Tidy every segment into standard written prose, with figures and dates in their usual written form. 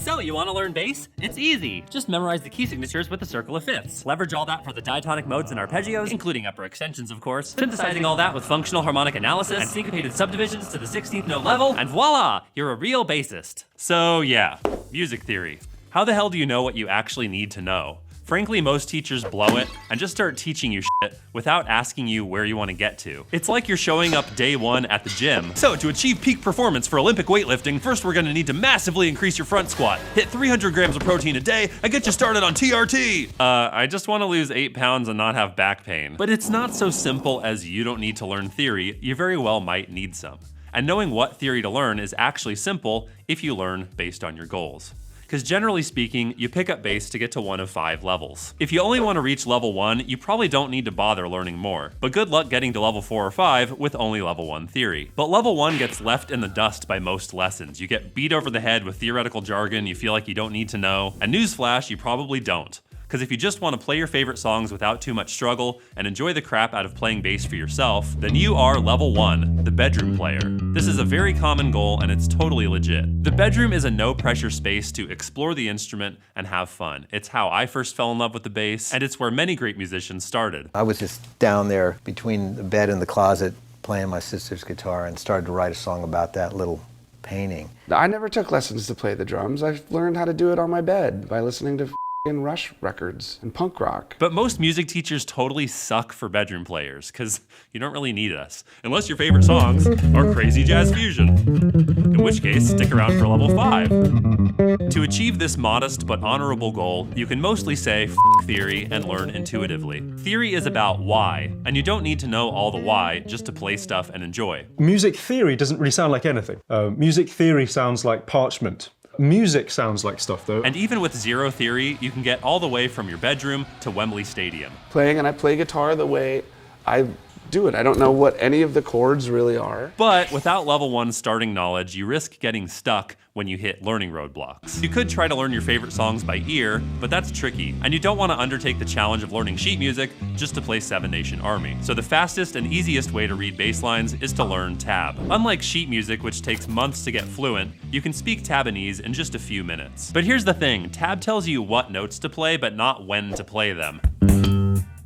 So, you want to learn bass? It's easy. Just memorize the key signatures with the circle of fifths. Leverage all that for the diatonic modes and arpeggios, including upper extensions, of course. Synthesizing all that with functional harmonic analysis and syncopated subdivisions to the 16th note level, and voila! You're a real bassist. So, yeah, music theory. How the hell do you know what you actually need to know? Frankly, most teachers blow it and just start teaching you shit without asking you where you want to get to. It's like you're showing up day one at the gym. So to achieve peak performance for Olympic weightlifting, first we're gonna need to massively increase your front squat, hit 300 grams of protein a day, and get you started on TRT. I just want to lose 8 pounds and not have back pain. But it's not so simple as you don't need to learn theory, you very well might need some. And knowing what theory to learn is actually simple if you learn based on your goals. Because generally speaking, you pick up bass to get to one of 5 levels. If you only want to reach level 1, you probably don't need to bother learning more. But good luck getting to level 4 or 5 with only level 1 theory. But level 1 gets left in the dust by most lessons. You get beat over the head with theoretical jargon you feel like you don't need to know. And newsflash, you probably don't. Because if you just want to play your favorite songs without too much struggle and enjoy the crap out of playing bass for yourself, then you are level 1, the bedroom player. This is a very common goal and it's totally legit. The bedroom is a no-pressure space to explore the instrument and have fun. It's how I first fell in love with the bass, and it's where many great musicians started. I was just down there between the bed and the closet playing my sister's guitar and started to write a song about that little painting. I never took lessons to play the drums. I learned how to do it on my bed by listening to in Rush records and punk rock. But most music teachers totally suck for bedroom players, because you don't really need us, unless your favorite songs are crazy jazz fusion, in which case stick around for level 5. To achieve this modest but honorable goal, you can mostly say f theory and learn intuitively. Theory is about why, and you don't need to know all the why just to play stuff and enjoy. Music theory doesn't really sound like anything. Music theory sounds like parchment. Music sounds like stuff, though. And even with zero theory, you can get all the way from your bedroom to Wembley Stadium. And I play guitar the way I do it. I don't know what any of the chords really are. But without level 1 starting knowledge, you risk getting stuck when you hit learning roadblocks. You could try to learn your favorite songs by ear, but that's tricky. And you don't want to undertake the challenge of learning sheet music just to play Seven Nation Army. So the fastest and easiest way to read bass lines is to learn tab. Unlike sheet music, which takes months to get fluent, you can speak Tabanese in just a few minutes. But here's the thing, tab tells you what notes to play, but not when to play them.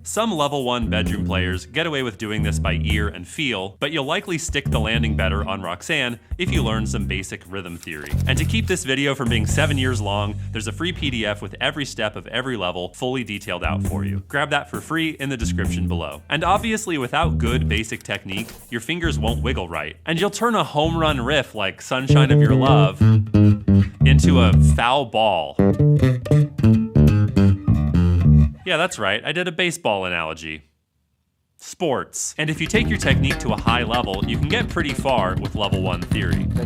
Some level 1 bedroom players get away with doing this by ear and feel, but you'll likely stick the landing better on Roxanne if you learn some basic rhythm theory. And to keep this video from being 7 years long, there's a free PDF with every step of every level fully detailed out for you. Grab that for free in the description below. And obviously without good basic technique, your fingers won't wiggle right. And you'll turn a home run riff like Sunshine of Your Love into a foul ball. Yeah, that's right, I did a baseball analogy. Sports. And if you take your technique to a high level, you can get pretty far with level 1 theory. I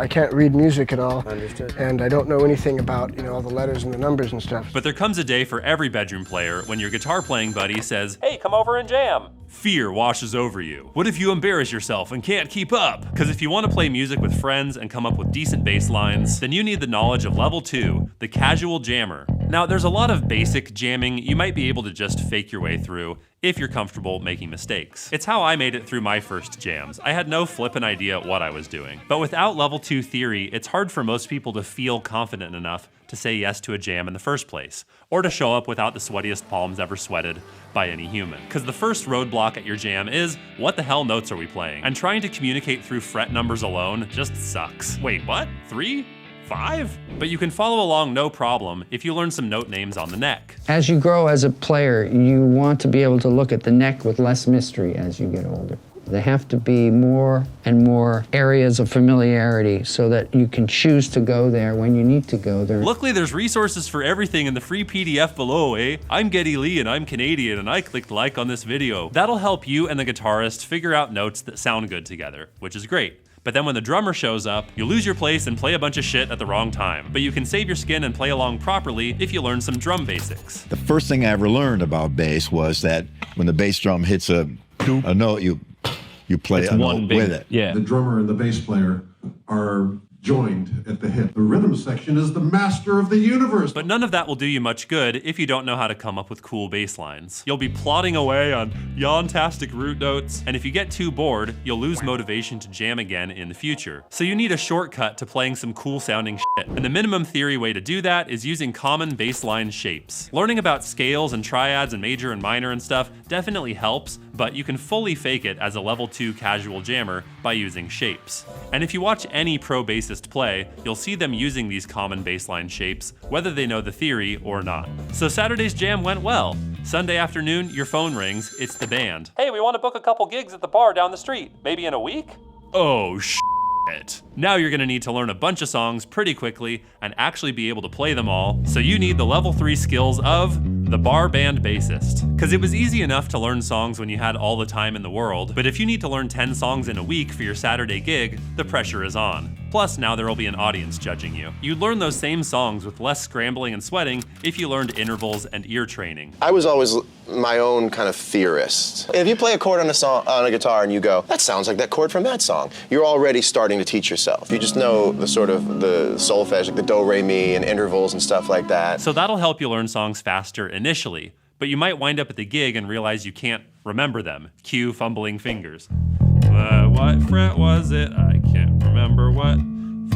can't read music at all. Understood. And I don't know anything about, all the letters and the numbers and stuff. But there comes a day for every bedroom player when your guitar playing buddy says, "Hey, come over and jam." Fear washes over you. What if you embarrass yourself and can't keep up? Because if you want to play music with friends and come up with decent bass lines, then you need the knowledge of level 2, the casual jammer. Now, there's a lot of basic jamming you might be able to just fake your way through if you're comfortable making mistakes. It's how I made it through my first jams. I had no flippin' idea what I was doing. But without level 2 theory, it's hard for most people to feel confident enough to say yes to a jam in the first place, or to show up without the sweatiest palms ever sweated by any human. Because the first roadblock at your jam is, what the hell notes are we playing? And trying to communicate through fret numbers alone just sucks. Wait, what? 3? 5? But you can follow along no problem if you learn some note names on the neck. As you grow as a player, you want to be able to look at the neck with less mystery as you get older. There have to be more and more areas of familiarity so that you can choose to go there when you need to go there. Luckily, there's resources for everything in the free PDF below, eh? I'm Geddy Lee and I'm Canadian and I clicked like on this video. That'll help you and the guitarist figure out notes that sound good together, which is great. But then when the drummer shows up, you lose your place and play a bunch of shit at the wrong time. But you can save your skin and play along properly if you learn some drum basics. The first thing I ever learned about bass was that when the bass drum hits a note, you play a note with it. Yeah. The drummer and the bass player are joined at the hip. The rhythm section is the master of the universe. But none of that will do you much good if you don't know how to come up with cool bass lines. You'll be plodding away on yawn-tastic root notes, and if you get too bored, you'll lose motivation to jam again in the future. So you need a shortcut to playing some cool-sounding shit. And the minimum theory way to do that is using common bass line shapes. Learning about scales and triads and major and minor and stuff definitely helps, but you can fully fake it as a level 2 casual jammer by using shapes. And if you watch any pro bassist play, you'll see them using these common bassline shapes, whether they know the theory or not. So Saturday's jam went well. Sunday afternoon, your phone rings, it's the band. Hey, we want to book a couple gigs at the bar down the street. Maybe in a week? Oh, shit. Now you're gonna need to learn a bunch of songs pretty quickly and actually be able to play them all, so you need the level 3 skills of the bar band bassist. Cause it was easy enough to learn songs when you had all the time in the world, but if you need to learn 10 songs in a week for your Saturday gig, the pressure is on. Plus, now there will be an audience judging you. You'd learn those same songs with less scrambling and sweating if you learned intervals and ear training. I was always my own kind of theorist. If you play a chord on a guitar and you go, that sounds like that chord from that song, you're already starting to teach yourself. You just know the sort of the solfege, like the do, re, mi, and intervals and stuff like that. So that'll help you learn songs faster initially, but you might wind up at the gig and realize you can't remember them. Cue fumbling fingers. What fret was it? I can't remember what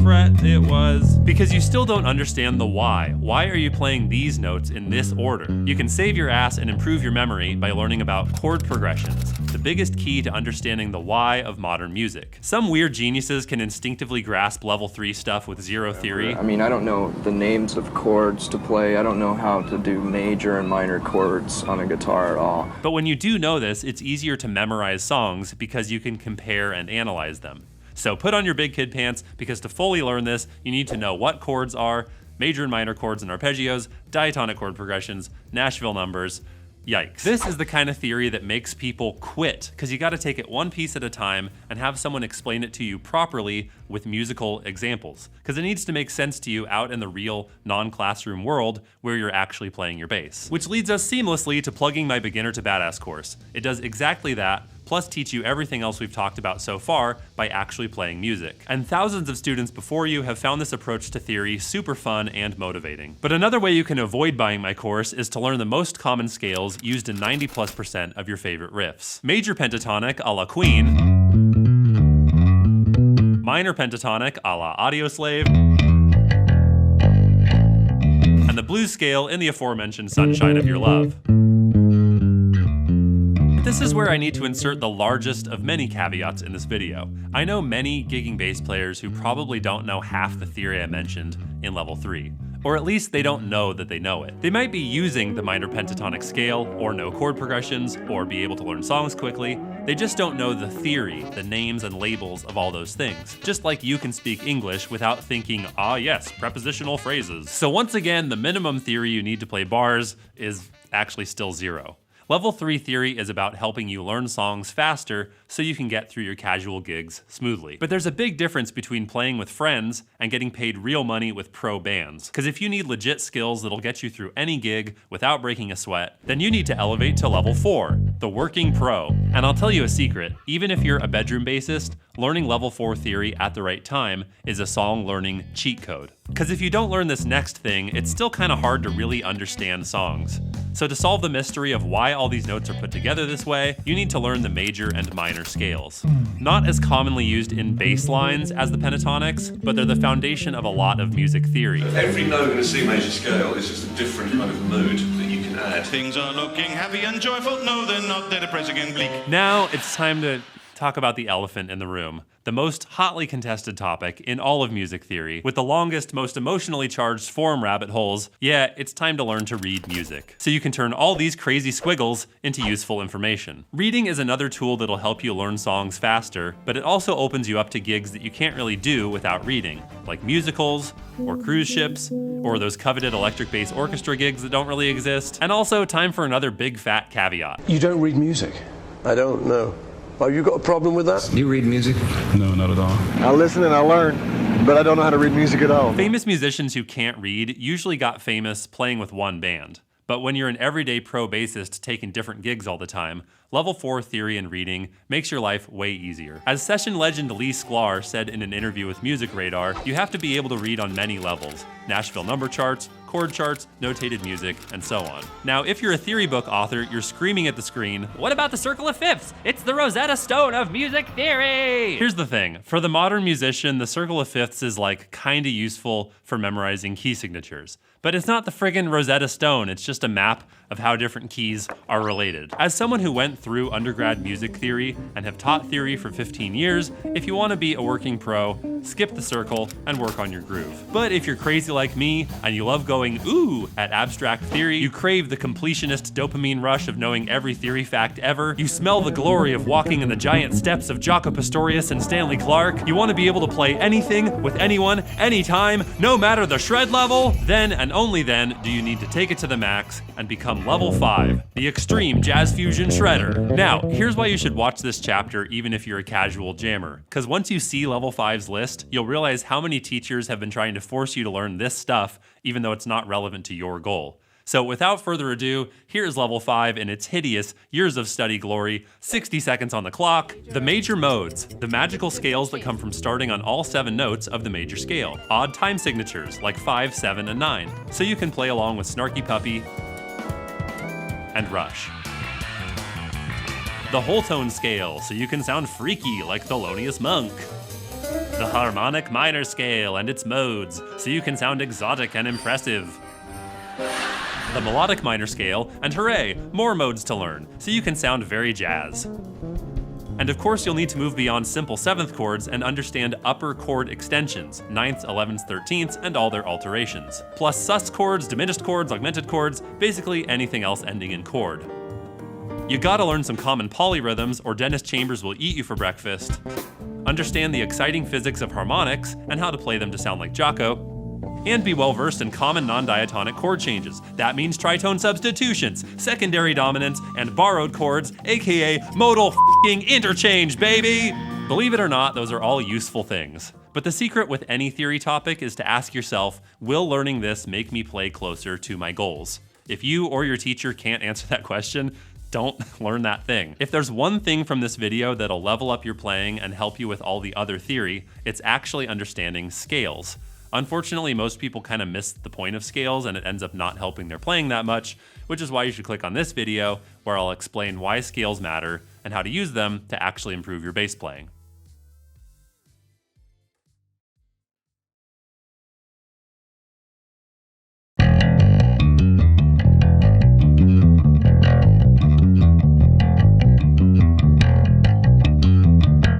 fret it was. Because you still don't understand the why. Why are you playing these notes in this order? You can save your ass and improve your memory by learning about chord progressions, the biggest key to understanding the why of modern music. Some weird geniuses can instinctively grasp level 3 stuff with zero theory. I mean, I don't know the names of chords to play. I don't know how to do major and minor chords on a guitar at all. But when you do know this, it's easier to memorize songs because you can compare and analyze them. So put on your big kid pants, because to fully learn this, you need to know what chords are, major and minor chords and arpeggios, diatonic chord progressions, Nashville numbers. Yikes. This is the kind of theory that makes people quit, because you gotta take it one piece at a time and have someone explain it to you properly with musical examples, because it needs to make sense to you out in the real non-classroom world where you're actually playing your bass. Which leads us seamlessly to plugging my Beginner to Badass course. It does exactly that, plus teach you everything else we've talked about so far by actually playing music. And thousands of students before you have found this approach to theory super fun and motivating. But another way you can avoid buying my course is to learn the most common scales used in 90+% of your favorite riffs. Major pentatonic a la Queen, minor pentatonic a la Audioslave, and the blues scale in the aforementioned Sunshine of Your Love. This is where I need to insert the largest of many caveats in this video. I know many gigging bass players who probably don't know half the theory I mentioned in level 3. Or at least they don't know that they know it. They might be using the minor pentatonic scale, or know chord progressions, or be able to learn songs quickly. They just don't know the theory, the names and labels of all those things. Just like you can speak English without thinking, ah yes, prepositional phrases. So once again, the minimum theory you need to play bars is actually still 0. Level 3 theory is about helping you learn songs faster so you can get through your casual gigs smoothly. But there's a big difference between playing with friends and getting paid real money with pro bands. Because if you need legit skills that'll get you through any gig without breaking a sweat, then you need to elevate to level 4, the working pro. And I'll tell you a secret, even if you're a bedroom bassist, learning level 4 theory at the right time is a song learning cheat code. Because if you don't learn this next thing, it's still kind of hard to really understand songs. So to solve the mystery of why all these notes are put together this way, you need to learn the major and minor scales. Not as commonly used in bass lines as the pentatonics, but they're the foundation of a lot of music theory. Every note in a C major scale is just a different kind of mood that you can add. Things are looking happy and joyful. No, they're not. They're depressing and bleak. Now it's time to talk about the elephant in the room. The most hotly contested topic in all of music theory, with the longest, most emotionally charged forum rabbit holes. Yeah, it's time to learn to read music, so you can turn all these crazy squiggles into useful information. Reading is another tool that'll help you learn songs faster, but it also opens you up to gigs that you can't really do without reading, like musicals, or cruise ships, or those coveted electric bass orchestra gigs that don't really exist. And also time for another big fat caveat. You don't read music? I don't know. Oh, you got a problem with that? Do you read music? No, not at all. I listen and I learn, but I don't know how to read music at all. Famous musicians who can't read usually got famous playing with one band. But when you're an everyday pro bassist taking different gigs all the time, Level 4 theory and reading makes your life way easier. As session legend Lee Sklar said in an interview with Music Radar, you have to be able to read on many levels: Nashville number charts, chord charts, notated music, and so on. Now, if you're a theory book author, you're screaming at the screen, what about the circle of fifths? It's the Rosetta Stone of music theory! Here's the thing, for the modern musician, the circle of fifths is like kinda useful for memorizing key signatures. But it's not the friggin' Rosetta Stone, it's just a map of how different keys are related. As someone who went through undergrad music theory and have taught theory for 15 years, if you want to be a working pro, skip the circle and work on your groove. But if you're crazy like me and you love going ooh at abstract theory, you crave the completionist dopamine rush of knowing every theory fact ever, you smell the glory of walking in the giant steps of Jaco Pastorius and Stanley Clarke, you want to be able to play anything with anyone, anytime, no matter the shred level, then and only then do you need to take it to the max and become level 5, the Extreme Jazz Fusion Shredder. Now, here's why you should watch this chapter even if you're a casual jammer. Because once you see level 5's list, you'll realize how many teachers have been trying to force you to learn this stuff, even though it's not relevant to your goal. So without further ado, here's level 5 in its hideous years of study glory, 60 seconds on the clock. The major modes, the magical scales that come from starting on all 7 notes of the major scale. Odd time signatures like 5, 7, and 9, so you can play along with Snarky Puppy and Rush. The whole tone scale, so you can sound freaky like Thelonious Monk. The harmonic minor scale and its modes, so you can sound exotic and impressive. The melodic minor scale, and hooray, more modes to learn, so you can sound very jazz. And of course you'll need to move beyond simple 7th chords and understand upper chord extensions, 9ths, 11ths, 13ths, and all their alterations. Plus sus chords, diminished chords, augmented chords, basically anything else ending in chord. You gotta learn some common polyrhythms or Dennis Chambers will eat you for breakfast. Understand the exciting physics of harmonics and how to play them to sound like Jaco. And be well versed in common non-diatonic chord changes. That means tritone substitutions, secondary dominants, and borrowed chords, aka modal f***ing interchange, baby! Believe it or not, those are all useful things. But the secret with any theory topic is to ask yourself, will learning this make me play closer to my goals? If you or your teacher can't answer that question, don't learn that thing. If there's one thing from this video that'll level up your playing and help you with all the other theory, it's actually understanding scales. Unfortunately, most people kind of miss the point of scales and it ends up not helping their playing that much, which is why you should click on this video where I'll explain why scales matter and how to use them to actually improve your bass playing.